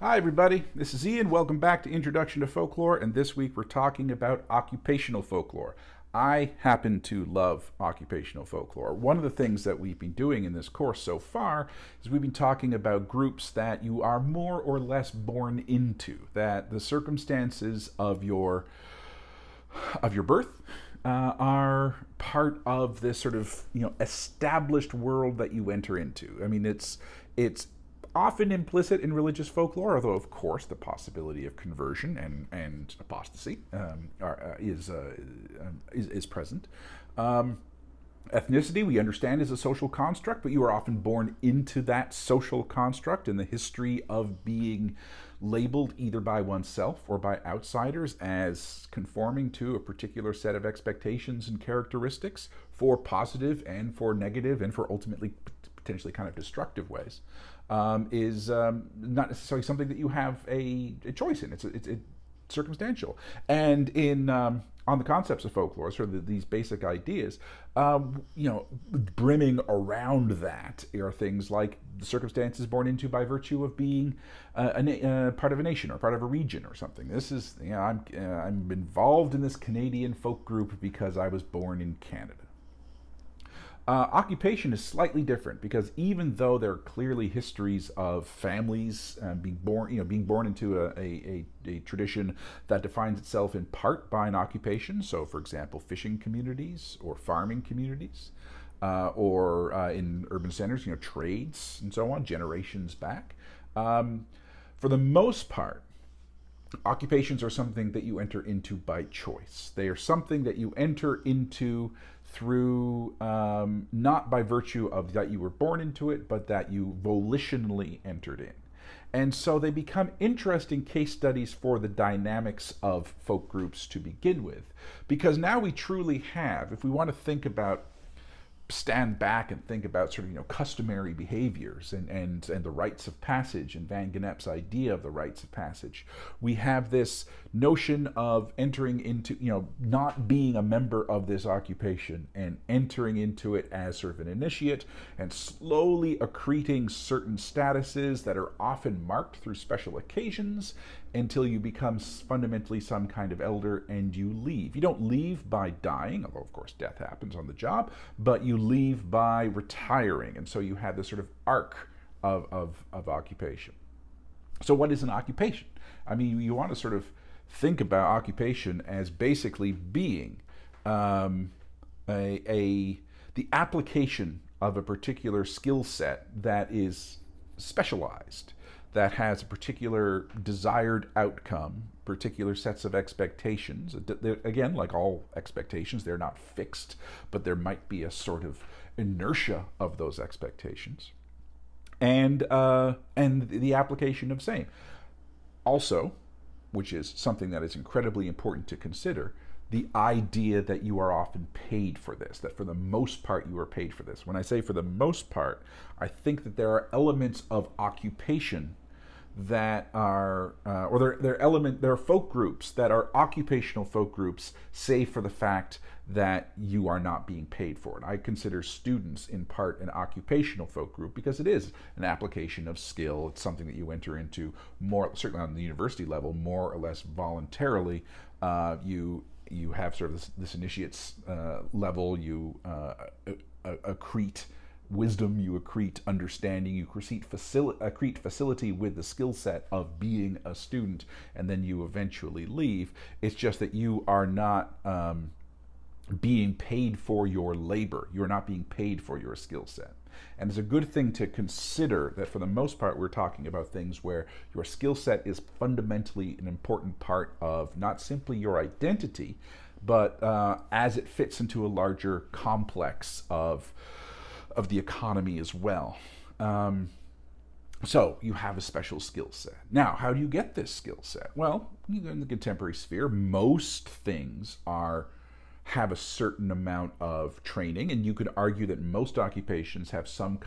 Hi, everybody. This is Ian. Welcome back to Introduction to Folklore, and this week we're talking about occupational folklore. I happen to love occupational folklore. One of the things that we've been doing in this course so far is we've been talking about groups that you are more or less born into, that the circumstances of your birth are part of this sort of established world that you enter into. I mean, it's often implicit in religious folklore, although of course the possibility of conversion and apostasy is present. Ethnicity, we understand, is a social construct, but you are often born into that social construct, and the history of being labeled either by oneself or by outsiders as conforming to a particular set of expectations and characteristics for positive and for negative and for ultimately potentially kind of destructive ways, is not necessarily something that you have a choice in. It's circumstantial. And in on the concepts of folklore, sort of these basic ideas, brimming around that are things like the circumstances born into by virtue of being part of a nation or part of a region or something. This is, I'm involved in this Canadian folk group because I was born in Canada. Occupation is slightly different because even though there are clearly histories of families being born into a tradition that defines itself in part by an occupation, so for example, fishing communities or farming communities, or in urban centers, trades and so on, generations back. For the most part, occupations are something that you enter into by choice. They are something that you enter into through not by virtue of that you were born into it, but that you volitionally entered in. And so they become interesting case studies for the dynamics of folk groups to begin with, because now we truly have, if we want to stand back and think about sort of customary behaviors and the rites of passage and Van Gennep's idea of the rites of passage, we have this notion of entering into, not being a member of this occupation and entering into it as sort of an initiate and slowly accreting certain statuses that are often marked through special occasions until you become fundamentally some kind of elder and you leave. You don't leave by dying, although of course death happens on the job, but you leave by retiring. And so you have this sort of arc of occupation. So what is an occupation? I mean, you want to sort of think about occupation as basically being the application of a particular skill set that is specialized, that has a particular desired outcome, particular sets of expectations. Again, like all expectations, they're not fixed, but there might be a sort of inertia of those expectations, and the application of same. Also, which is something that is incredibly important to consider, the idea that you are often paid for this, that for the most part you are paid for this. When I say for the most part, I think that there are elements of occupation that are, there are folk groups that are occupational folk groups, save for the fact that you are not being paid for it. I consider students in part an occupational folk group because it is an application of skill. It's something that you enter into more, certainly on the university level, more or less voluntarily. You have sort of this initiate's level. You accrete wisdom, you accrete understanding, you accrete facility with the skill set of being a student, and then you eventually leave. It's just that you are not being paid for your labor. You're not being paid for your skill set. And it's a good thing to consider that for the most part we're talking about things where your skill set is fundamentally an important part of not simply your identity, but as it fits into a larger complex of the economy as well. So you have a special skill set. Now, how do you get this skill set? Well, in the contemporary sphere, most things have a certain amount of training, and you could argue that most occupations have some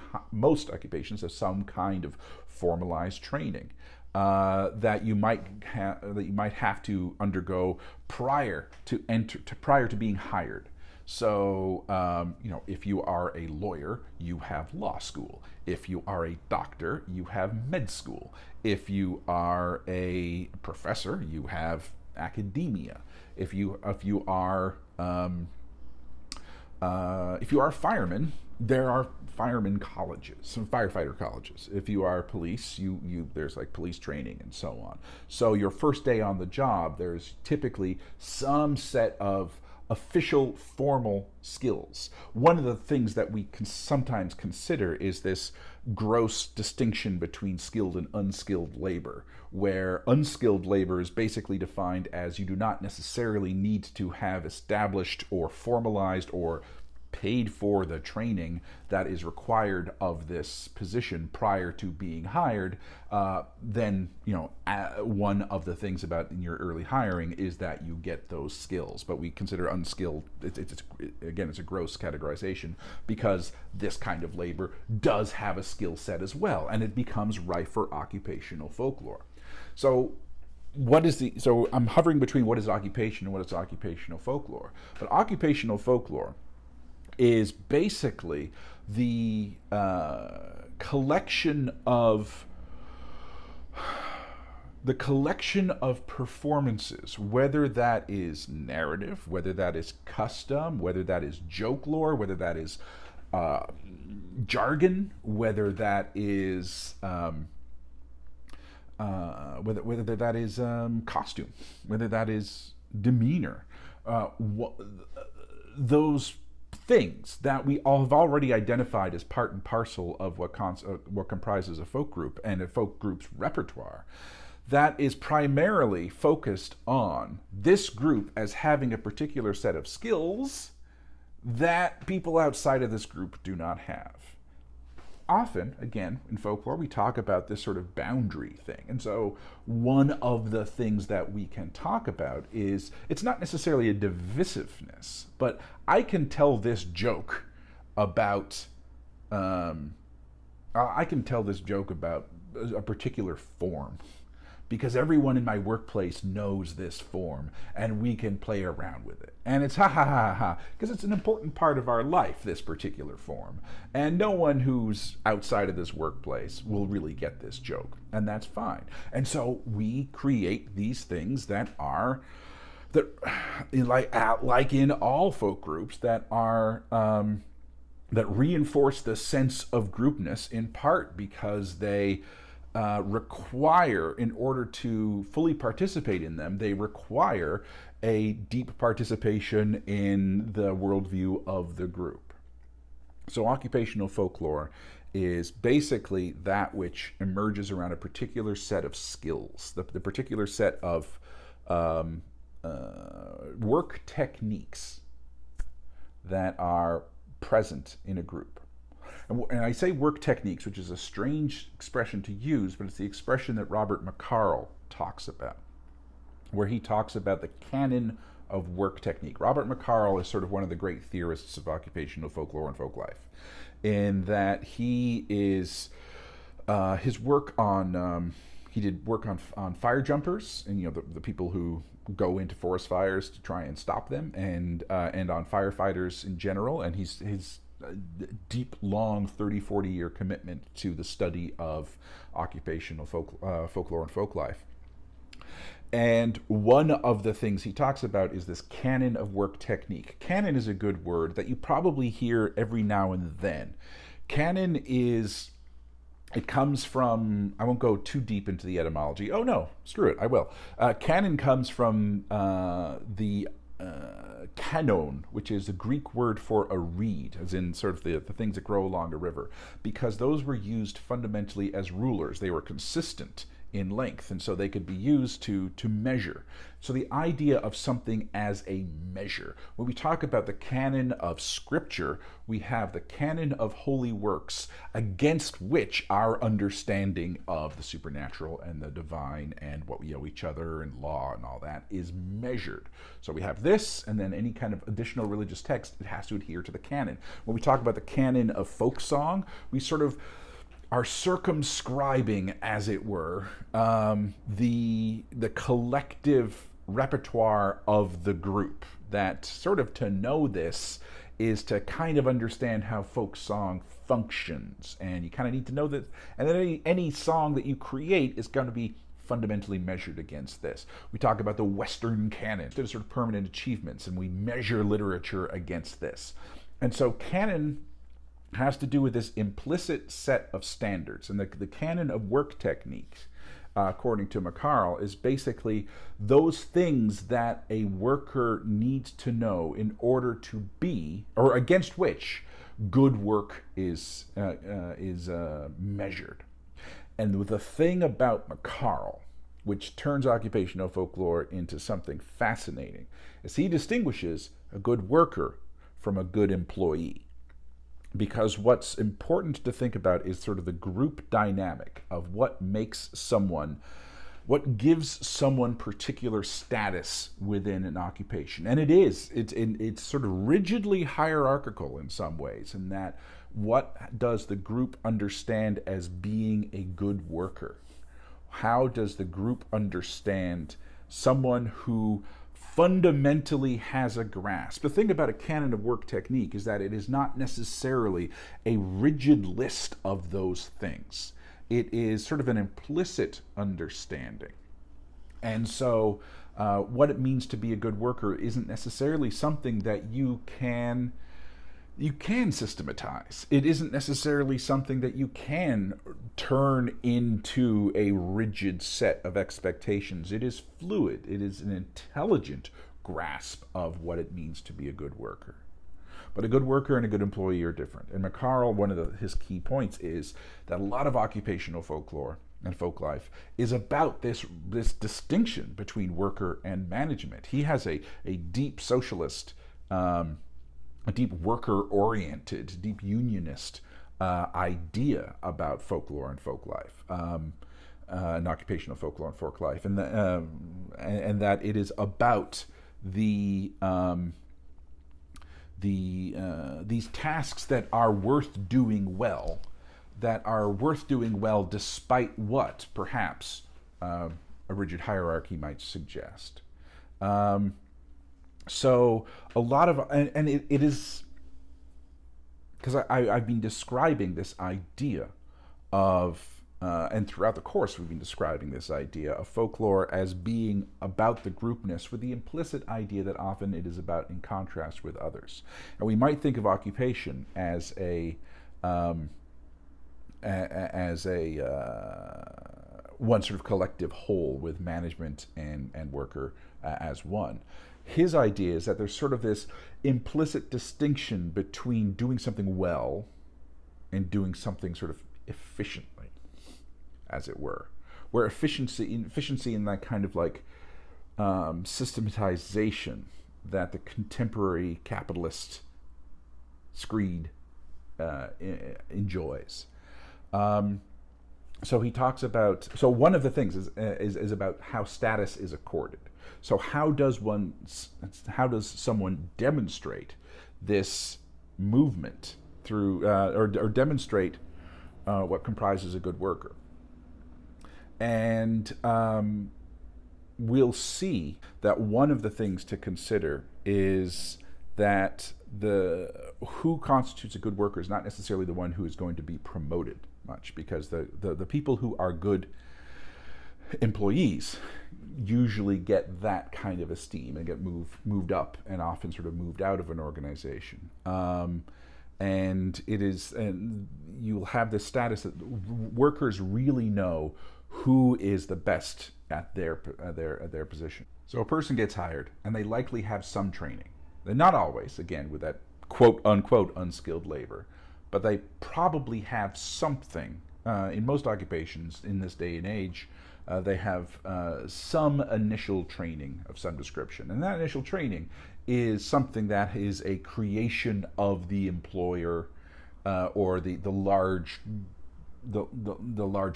kind of formalized training that you might have to undergo prior to being hired. So, if you are a lawyer, you have law school. If you are a doctor, you have med school. If you are a professor, you have academia. If you are a fireman, there are fireman colleges, some firefighter colleges. If you are police, there's like police training and so on. So your first day on the job, there's typically some set of official formal skills. One of the things that we can sometimes consider is this gross distinction between skilled and unskilled labor, where unskilled labor is basically defined as you do not necessarily need to have established or formalized or paid for the training that is required of this position prior to being hired. Then one of the things about in your early hiring is that you get those skills, but we consider unskilled, it's a gross categorization, because this kind of labor does have a skill set as well, and it becomes rife for occupational folklore. So I'm hovering between what is occupation and what is occupational folklore. But occupational folklore is basically the collection of performances, whether that is narrative, whether that is custom, whether that is joke lore, whether that is jargon, whether that is whether that is costume, whether that is demeanor, those things that we all have already identified as part and parcel of what comprises a folk group and a folk group's repertoire, that is primarily focused on this group as having a particular set of skills that people outside of this group do not have. Often, again, in folklore, we talk about this sort of boundary thing. And so one of the things that we can talk about is, it's not necessarily a divisiveness, but I can tell this joke about, a particular form, because everyone in my workplace knows this form, and we can play around with it. And it's ha ha ha ha, because it's an important part of our life, this particular form. And no one who's outside of this workplace will really get this joke, and that's fine. And so we create these things that are, like in all folk groups, that are that reinforce the sense of groupness, in part because they require, in order to fully participate in them, they require a deep participation in the worldview of the group. So occupational folklore is basically that which emerges around a particular set of skills, the particular set of work techniques that are present in a group. And I say work techniques, which is a strange expression to use, but it's the expression that Robert McCarl talks about, where he talks about the canon of work technique. Robert McCarl is sort of one of the great theorists of occupational folklore and folk life, in that he is, his work on, he did work on fire jumpers, and the people who go into forest fires to try and stop them, and on firefighters in general, and his deep, long 30-40 year commitment to the study of occupational folklore and folk life. And one of the things he talks about is this canon of work technique. Canon is a good word that you probably hear every now and then. Canon is, it comes from, I won't go too deep into the etymology. Oh no, screw it, I will. Canon comes from the canon, which is a Greek word for a reed, as in sort of the things that grow along a river, because those were used fundamentally as rulers. They were consistent in length, and so they could be used to measure. So the idea of something as a measure. When we talk about the canon of scripture, we have the canon of holy works, against which our understanding of the supernatural and the divine and what we owe each other and law and all that is measured. So we have this, and then any kind of additional religious text, it has to adhere to the canon. When we talk about the canon of folk song, we sort of are circumscribing, as it were, the collective repertoire of the group. That sort of to know this is to kind of understand how folk song functions, and you kind of need to know that. And then any song that you create is going to be fundamentally measured against this. We talk about the Western canon, they're sort of permanent achievements, and we measure literature against this. And so canon has to do with this implicit set of standards, and the canon of work techniques, according to McCarl, is basically those things that a worker needs to know in order to be, or against which good work is measured. And the thing about McCarl, which turns occupational folklore into something fascinating, is he distinguishes a good worker from a good employee. Because what's important to think about is sort of the group dynamic of what makes someone, what gives someone particular status within an occupation. And it's sort of rigidly hierarchical in some ways, in that what does the group understand as being a good worker? How does the group understand someone who fundamentally has a grasp? The thing about a canon of work technique is that it is not necessarily a rigid list of those things. It is sort of an implicit understanding. And so what it means to be a good worker isn't necessarily something that you can systematize. It isn't necessarily something that you can turn into a rigid set of expectations. It is fluid. It is an intelligent grasp of what it means to be a good worker. But a good worker and a good employee are different. And McCarl, one of his key points is that a lot of occupational folklore and folk life is about this distinction between worker and management. He has a deep socialist, a deep worker-oriented, deep unionist idea about folklore and folk life, and occupational folklore and folk life, and that it is about these tasks that are worth doing well, despite what perhaps a rigid hierarchy might suggest. So a lot of, and it is, because I've been describing this idea of, and throughout the course we've been describing this idea of folklore as being about the groupness, with the implicit idea that often it is about in contrast with others. And we might think of occupation as one sort of collective whole, with management and worker as one. His idea is that there's sort of this implicit distinction between doing something well and doing something sort of efficiently, as it were, where efficiency in that kind of like systematization that the contemporary capitalist screed enjoys. So he talks about, so one of the things is about how status is accorded. So how does someone demonstrate this movement through, or demonstrate what comprises a good worker? And we'll see that one of the things to consider is that who constitutes a good worker is not necessarily the one who is going to be promoted much, because the people who are good employees usually get that kind of esteem and get moved up, and often sort of moved out of an organization. And you'll have this status that workers really know who is the best at their position. So a person gets hired, and they likely have some training. They're not always, again, with that quote unquote unskilled labor, but they probably have something. In most occupations in this day and age, they have some initial training of some description, and that initial training is something that is a creation of the employer, or the large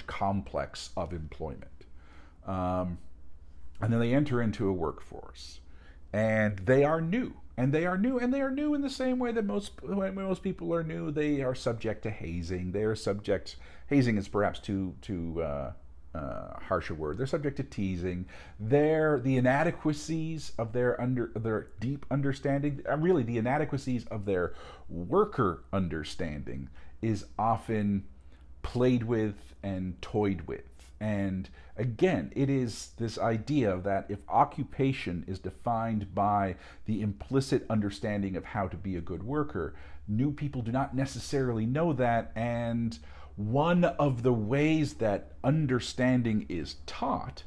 complex of employment, and then they enter into a workforce, and they are new. And they are new in the same way that most people are new. They are subject to hazing. Hazing is perhaps too harsher word. They're subject to teasing. The inadequacies of their deep understanding, really the inadequacies of their worker understanding, is often played with and toyed with. And again, it is this idea that if occupation is defined by the implicit understanding of how to be a good worker, new people do not necessarily know that, and one of the ways that understanding is taught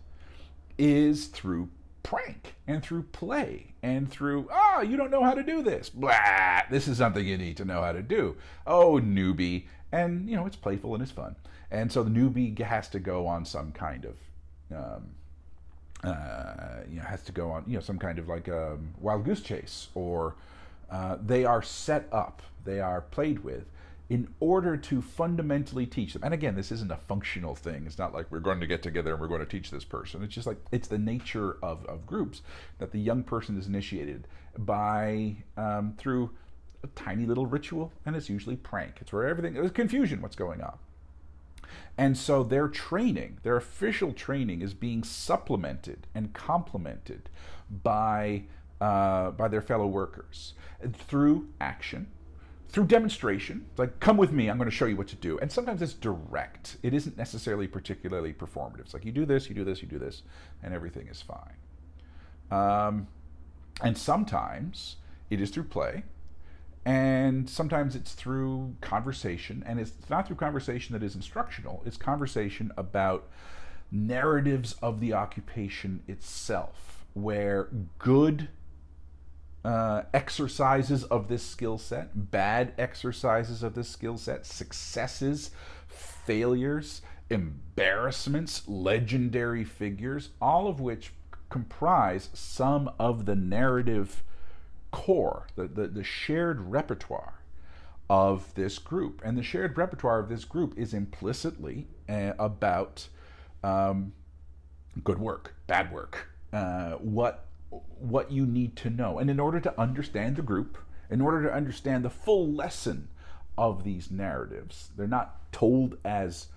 is through prank and through play and through, you don't know how to do this. Blah, this is something you need to know how to do. Oh, newbie. And, it's playful and it's fun. And so the newbie has to go on some kind of, has to go on, some kind of like a wild goose chase, or they are set up, they are played with in order to fundamentally teach them. And again, this isn't a functional thing. It's not like we're going to get together and we're going to teach this person. It's just like, it's the nature of groups that the young person is initiated by through a tiny little ritual, and it's usually prank. It's where there's confusion, what's going on. And so their training, their official training, is being supplemented and complemented by their fellow workers through action, through demonstration. It's like, come with me, I'm going to show you what to do. And sometimes it's direct. It isn't necessarily particularly performative. It's like, you do this, you do this, you do this, and everything is fine. And sometimes it is through play, and sometimes it's through conversation. And it's not through conversation that is instructional. It's conversation about narratives of the occupation itself, where good exercises of this skill set, bad exercises of this skill set, successes, failures, embarrassments, legendary figures, all of which comprise some of the narrative core, the shared repertoire of this group. And the shared repertoire of this group is implicitly about good work, bad work, what you need to know. And in order to understand the group, in order to understand the full lesson of these narratives, they're not told as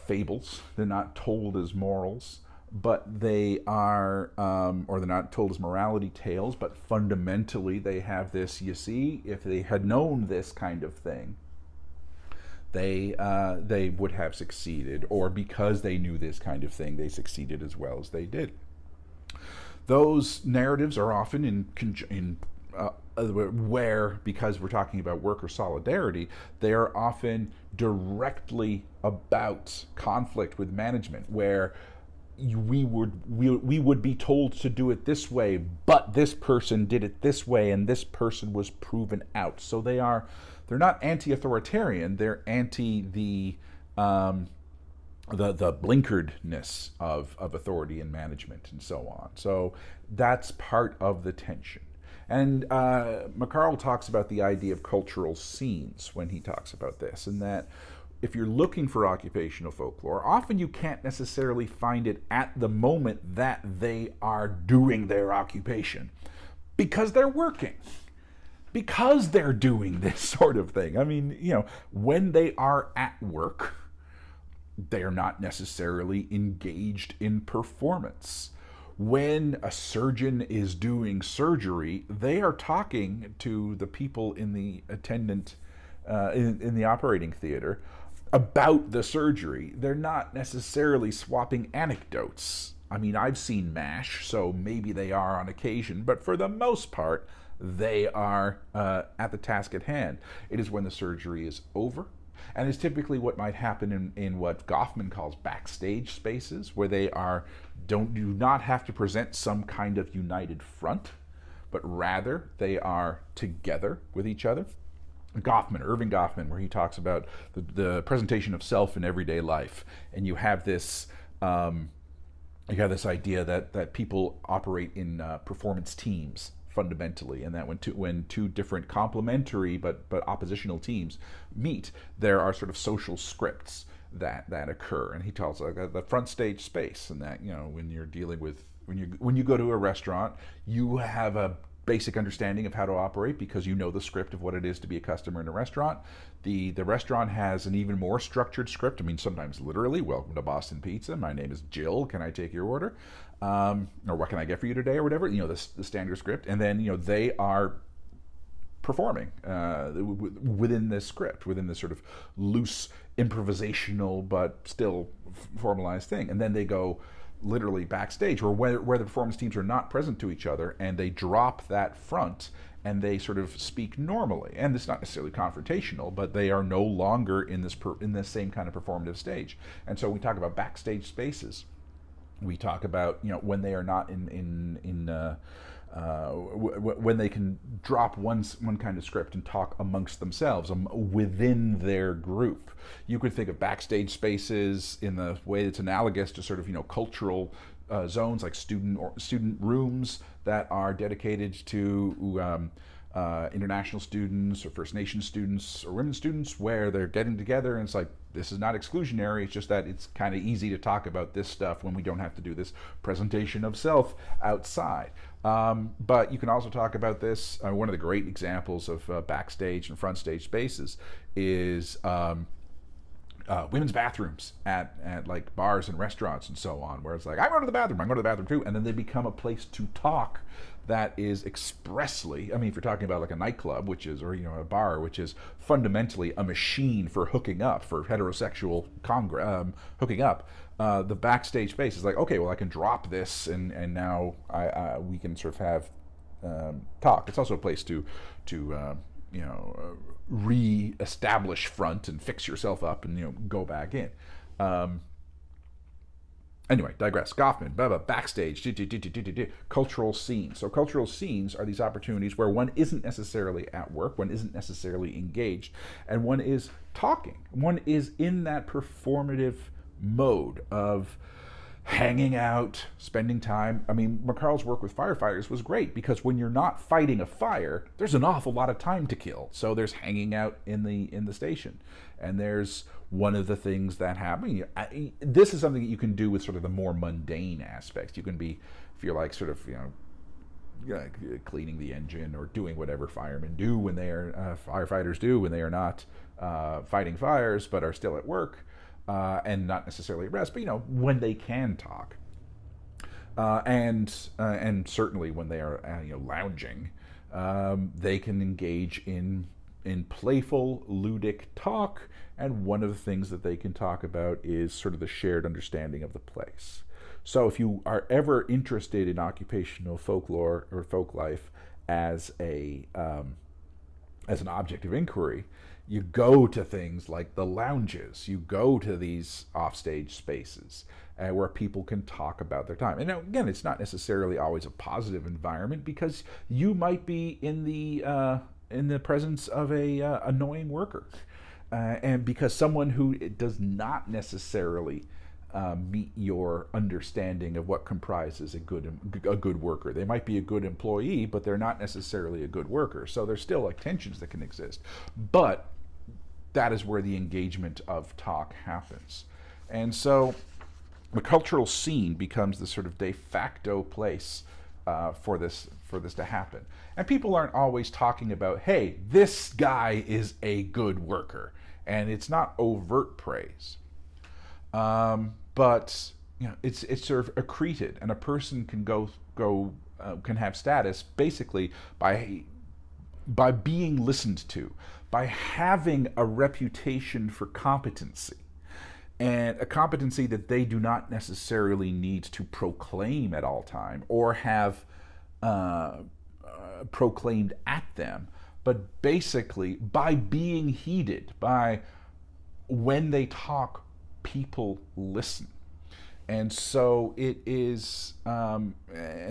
fables, they're not told as morals, but they are, or they're not told as morality tales, but fundamentally they have this, you see, if they had known this kind of thing, they would have succeeded, or because they knew this kind of thing, they succeeded as well as they did. Those narratives are often where, because we're talking about worker solidarity, they are often directly about conflict with management, where we would be told to do it this way, but this person did it this way, and this person was proven out. So they're not anti-authoritarian, they're anti the blinkeredness of authority and management and so on. So that's part of the tension. And McCarl talks about the idea of cultural scenes when he talks about this, and that if you're looking for occupational folklore, often you can't necessarily find it at the moment that they are doing their occupation, because they're working, because they're doing this sort of thing. I mean, when they are at work, they're not necessarily engaged in performance. When a surgeon is doing surgery, they are talking to the people in the attendant, in the operating theater, about the surgery. They're not necessarily swapping anecdotes. I mean, I've seen MASH, so maybe they are on occasion, but for the most part, they are at the task at hand. It is when the surgery is over, and it's typically what might happen in what Goffman calls backstage spaces, where they do not have to present some kind of united front, but rather they are together with each other. Irving Goffman, where he talks about the presentation of self in everyday life, and you have this idea that people operate in performance teams fundamentally, and that when two different complementary but oppositional teams meet, there are sort of social scripts that occur. And he tells the front stage space, and that when you're dealing with when you go to a restaurant, you have a basic understanding of how to operate because you know the script of what it is to be a customer in a restaurant. The restaurant has an even more structured script. I mean, sometimes literally, welcome to Boston Pizza. My name is Jill. Can I take your order? Or what can I get for you today, or whatever. You know, the standard script. And then, you know, they are performing within this script, within this sort of loose, improvisational, but still formalized thing. And then they go literally backstage, or where the performance teams are not present to each other, and they drop that front and they sort of speak normally. And it's not necessarily confrontational, but they are no longer in this same kind of performative stage. And so we talk about backstage spaces. We talk about, you know, when they are not when they can drop one kind of script and talk amongst themselves within their group. You could think of backstage spaces in the way that's analogous to sort of, you know, cultural zones like student rooms that are dedicated to international students or First Nation students or women students, where they're getting together and it's like, this is not exclusionary, it's just that it's kind of easy to talk about this stuff when we don't have to do this presentation of self outside. But you can also talk about this, one of the great examples of backstage and front stage spaces is women's bathrooms at like bars and restaurants and so on, where it's like, I'm going to the bathroom too, and then they become a place to talk that is expressly, I mean, if you're talking about like a nightclub, which is, or, you know, a bar, which is fundamentally a machine for hooking up, for heterosexual hooking up, the backstage space is like, okay, well, I can drop this and now we can sort of have talk. It's also a place to you know, re-establish front and fix yourself up and, you know, go back in. Anyway, digress. Goffman, backstage, cultural scenes. So cultural scenes are these opportunities where one isn't necessarily at work, one isn't necessarily engaged, and one is talking. One is in that performative mode of hanging out, spending time. I mean, McCarl's work with firefighters was great because when you're not fighting a fire, there's an awful lot of time to kill. So there's hanging out in the station, and there's one of the things that happen. This is something that you can do with sort of the more mundane aspects. You can be, if you're like sort of, you know, cleaning the engine or doing whatever firemen do when they are firefighters do when they are not fighting fires but are still at work. And not necessarily at rest, but, you know, when they can talk, and certainly when they are you know, lounging, they can engage in playful, ludic talk. And one of the things that they can talk about is sort of the shared understanding of the place. So if you are ever interested in occupational folklore or folk life as an object of inquiry, you go to things like the lounges, you go to these offstage spaces where people can talk about their time. And now, again, it's not necessarily always a positive environment because you might be in the presence of a annoying worker, and because someone who does not necessarily meet your understanding of what comprises a good worker. They might be a good employee, but they're not necessarily a good worker. So there's still like tensions that can exist. But that is where the engagement of talk happens. And so the cultural scene becomes the sort of de facto place for this to happen. And people aren't always talking about, hey, this guy is a good worker. And it's not overt praise. But, you know, it's sort of accreted, and a person can can have status basically by being listened to, by having a reputation for competency, and a competency that they do not necessarily need to proclaim at all time or have proclaimed at them, but basically by being heeded, by when they talk, people listen. And so it is, and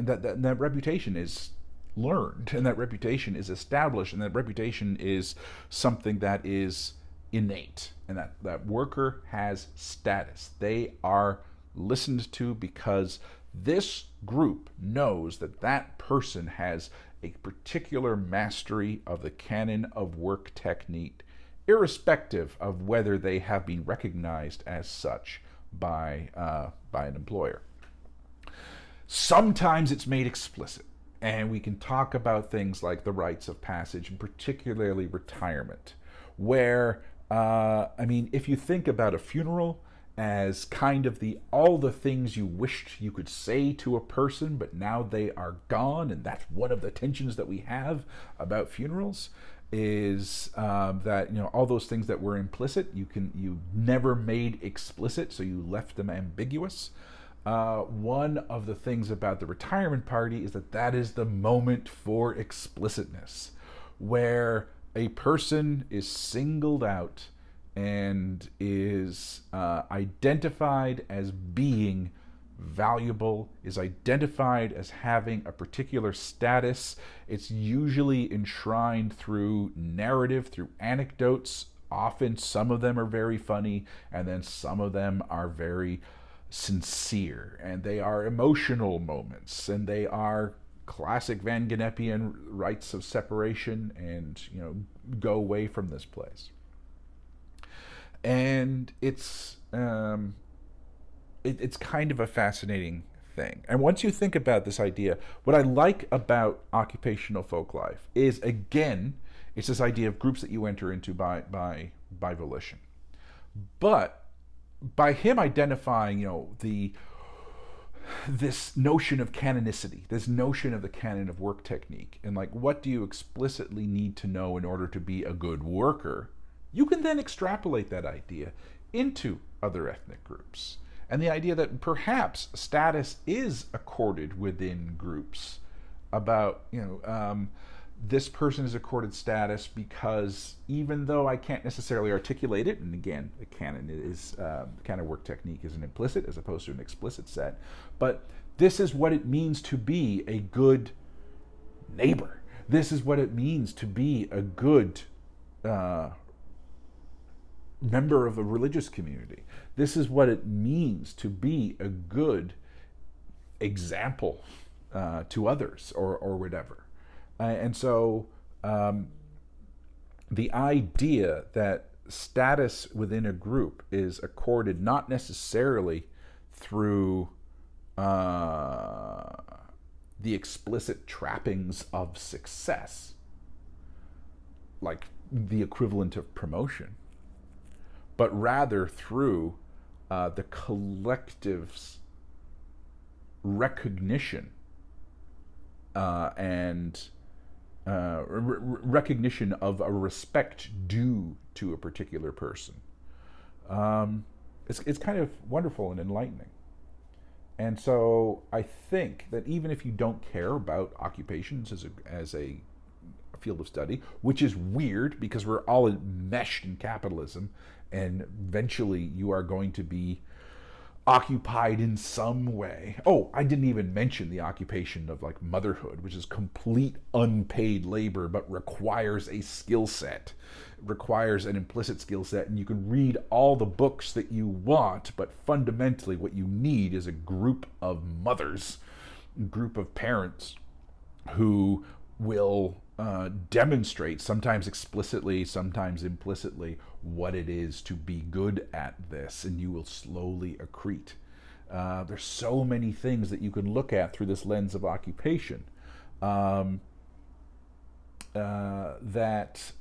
that reputation is learned, and that reputation is established, and that reputation is something that is innate, and that worker has status. They are listened to because this group knows that person has a particular mastery of the canon of work technique, irrespective of whether they have been recognized as such by an employer. Sometimes it's made explicit. And we can talk about things like the rites of passage, and particularly retirement, where, I mean, if you think about a funeral as kind of all the things you wished you could say to a person, but now they are gone, and that's one of the tensions that we have about funerals, is that, you know, all those things that were implicit, you never made explicit, so you left them ambiguous. One of the things about the retirement party is that is the moment for explicitness, where a person is singled out and is identified as being valuable, is identified as having a particular status. It's usually enshrined through narrative, through anecdotes. Often some of them are very funny, and then some of them are very sincere, and they are emotional moments, and they are classic Van Genepian rites of separation, and, you know, go away from this place. And it's kind of a fascinating thing. And once you think about this idea, what I like about occupational folk life is, again, it's this idea of groups that you enter into by volition. But by him identifying, you know, this notion of canonicity, this notion of the canon of work technique, and like, what do you explicitly need to know in order to be a good worker, you can then extrapolate that idea into other ethnic groups. And the idea that perhaps status is accorded within groups, about, you know, this person is accorded status because, even though I can't necessarily articulate it, and again, the canon is canon work technique is an implicit as opposed to an explicit set, but this is what it means to be a good neighbor. This is what it means to be a good member of a religious community. This is what it means to be a good example to others, or whatever. And so the idea that status within a group is accorded not necessarily through the explicit trappings of success, like the equivalent of promotion, but rather through the collective's recognition and recognition of a respect due to a particular person. It's kind of wonderful and enlightening. And so I think that even if you don't care about occupations as a field of study, which is weird because we're all enmeshed in capitalism, and eventually you are going to be occupied in some way. Oh, I didn't even mention the occupation of like motherhood, which is complete unpaid labor but requires a skill set, requires an implicit skill set, and you can read all the books that you want, but fundamentally what you need is a group of mothers, a group of parents who will demonstrate, sometimes explicitly, sometimes implicitly, what it is to be good at this, and you will slowly accrete. There's so many things that you can look at through this lens of occupation that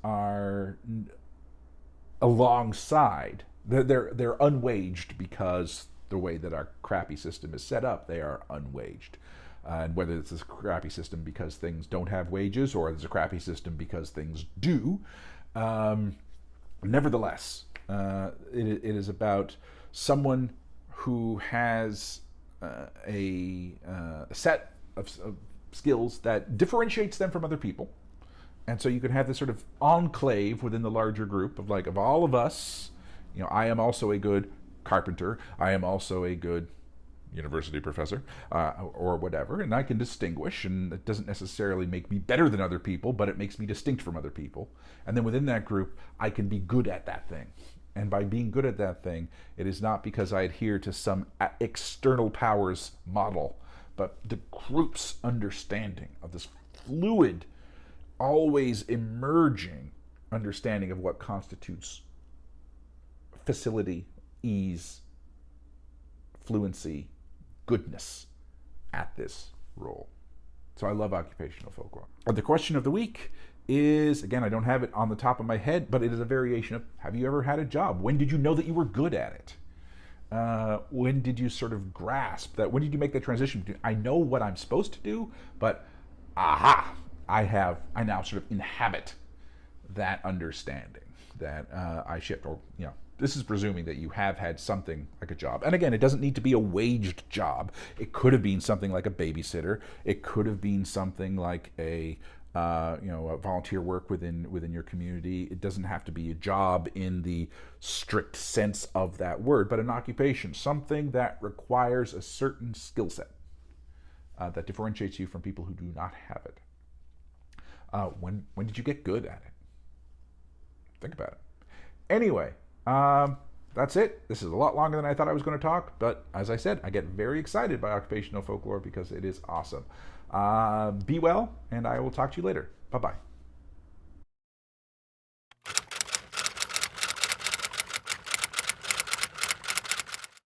are alongside. They're unwaged because the way that our crappy system is set up, they are unwaged. And whether it's a crappy system because things don't have wages, or it's a crappy system because things do, nevertheless, it is about someone who has a set of skills that differentiates them from other people. And so you can have this sort of enclave within the larger group of, like, of all of us, you know, I am also a good carpenter, I am also a good university professor, or whatever, and I can distinguish, and it doesn't necessarily make me better than other people, but it makes me distinct from other people. And then within that group, I can be good at that thing. And by being good at that thing, it is not because I adhere to some external powers model, but the group's understanding of this fluid, always emerging understanding of what constitutes facility, ease, fluency, goodness at this role. So I love occupational folklore. The question of the week is, again, I don't have it on the top of my head, but it is a variation of, have you ever had a job? When did you know that you were good at it? When did you sort of grasp that? When did you make the transition between, I know what I'm supposed to do, but aha, I now sort of inhabit that understanding that I shift, or, this is presuming that you have had something like a job. And again, it doesn't need to be a waged job. It could have been something like a babysitter. It could have been something like a volunteer work within your community. It doesn't have to be a job in the strict sense of that word, but an occupation, something that requires a certain skill set that differentiates you from people who do not have it. When did you get good at it? Think about it. Anyway, that's it. This is a lot longer than I thought I was going to talk, but as I said, I get very excited by occupational folklore because it is awesome. Be well, and I will talk to you later. Bye-bye.